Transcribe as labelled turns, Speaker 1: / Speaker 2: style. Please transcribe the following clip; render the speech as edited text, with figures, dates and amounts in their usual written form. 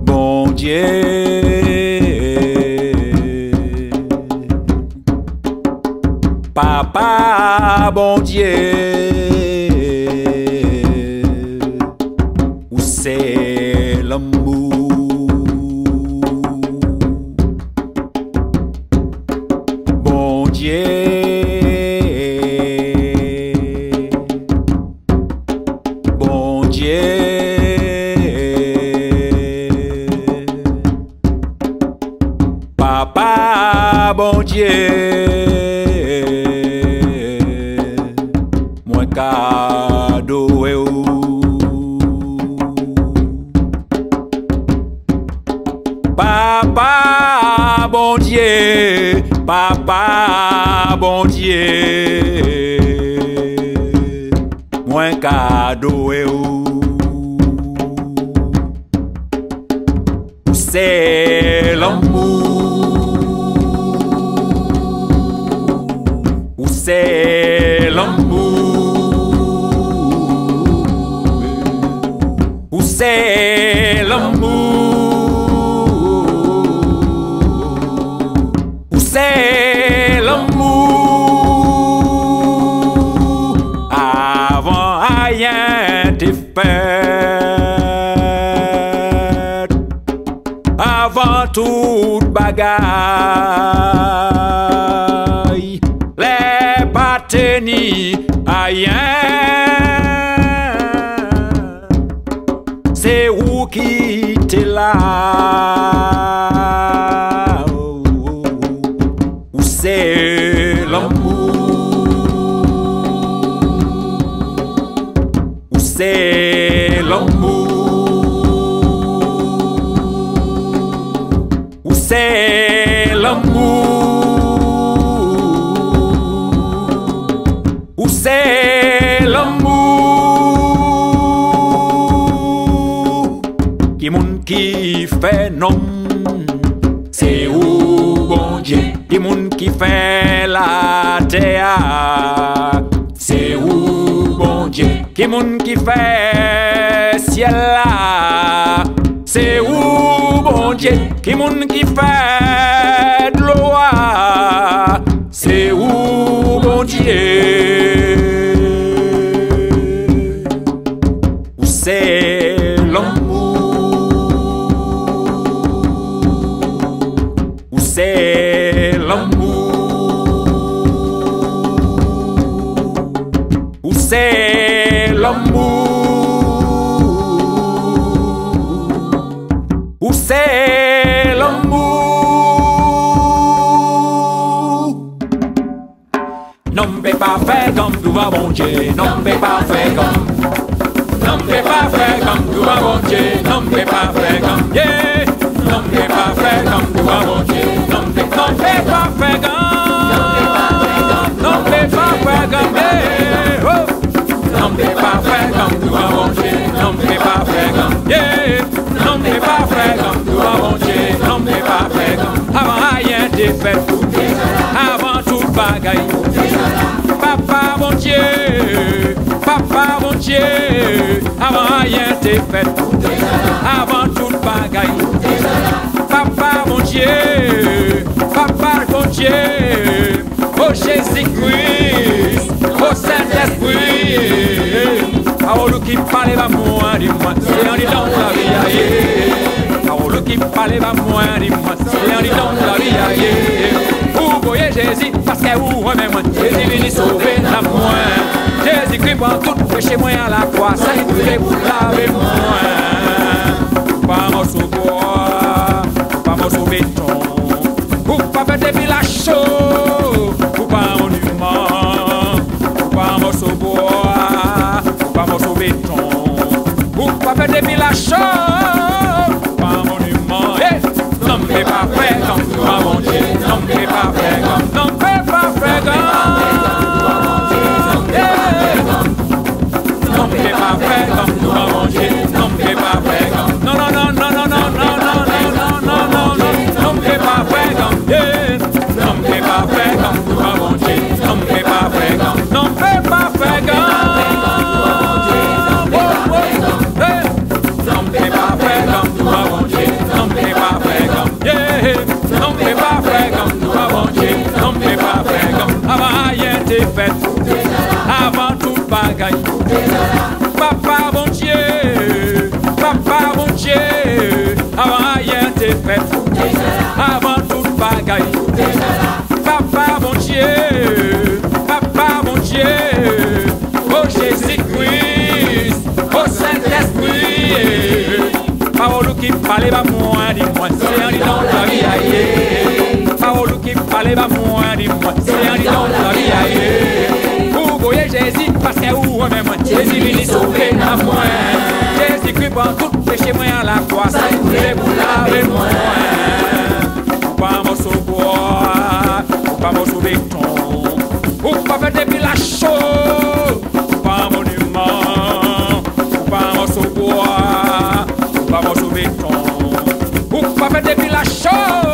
Speaker 1: bon Dieu, Papa, bon Dieu, où c'est l'amour? Bon Dieu, bon Dieu, Papa, bon Dieu, moi cadeau et ou. Papa, bon Dieu, Papa, bon Dieu, moi cadeau et ou. C'est l'amour, où c'est l'amour, où c'est l'amour, où c'est l'amour, avant rien t'est fait, avant toute bagaille, les pateni rien, c'est où qui t'es là, où c'est l'amour, où c'est l'amour, où c'est l'amour, où c'est l'amour, qui moun qui fait non, c'est où bon Dieu, qui moun qui fait la terre, c'est où bon Dieu, qui moun qui fait ciel là, c'est où bon Dieu, qui moun qui fait de l'eau, c'est où bon Dieu, où c'est l'amour, où c'est l'amour, où c'est l'amour, où c'est l'amour. Non peut pas faire comme tout va bon Dieu, non peut pas faire comme, non peut pas faire comme tout va bon Dieu, non peut pas faire comme, yeah, non peut pas faire comme tout va bon Dieu, non peut pas faire comme, non peut pas faire comme, yeah, oh, non peut pas faire comme tout va bon Dieu, non peut pas faire comme, yeah, non peut pas faire comme tout va bon Dieu, non peut pas faire comme, avant rien t'est fait, avant toute bagaille. Papa bon Dieu, Papa bon Dieu, avant rien t'est fait, avant toute bagaille. Papa bon Dieu, Papa bon Dieu, oh Jésus-Christ, oh Saint-Esprit, oh le qui parle va moi, dis-moi, c'est en disant la vie aïe. Oh le qui parle va moi, dis-moi, c'est en disant la vie aïe. Vous voyez Jésus, parce que vous remets-moi, Jésus vient sauver la moi. Jésus-Christ prend tout péché moi à la croix, ça est brûlé pour laver moi. Pas mon sous-bois, pas mon sous-béton, pour pas faire des villages chauds, pour pas mon humain, pour pas mon sous-bois, pour pas mon sous-béton, pour pas faire des villages chauds, pas mon humain, non mais pas faire comme toi mon Dieu, non mais pas faire comme, non mais pas faire comme, non mais pas faire comme toi mon Dieu, non mais pas faire comme, non non non non non non non non non non non non mais pas faire comme, non mais pas faire comme toi mon Dieu, non mais pas faire comme, non mais pas faire comme. fait. Avant toute bagaille. Papa bon Dieu, avant hier t'es fait. Avant toute bagaille. Papa bon Dieu, oh Jésus-Christ, oh Saint-Esprit. Parole qui parlait pas moi, dis-moi, c'est un dans la vie aïe. Parole qui parlait pas moi, dis-moi, c'est un dans la vie aïe. Vous voyez Jésus, parce que vous même Jésus vient sauver la moi. Jésus-Christ prend tout péché moi à la croix, ça coulait pour laver moi. Pas mon sauvoir, pas mon sauveton, ou pas faire depuis la chaux, pas monument, pas mon sauvoir, pas mon sauveton, ou pas faire depuis la chaux.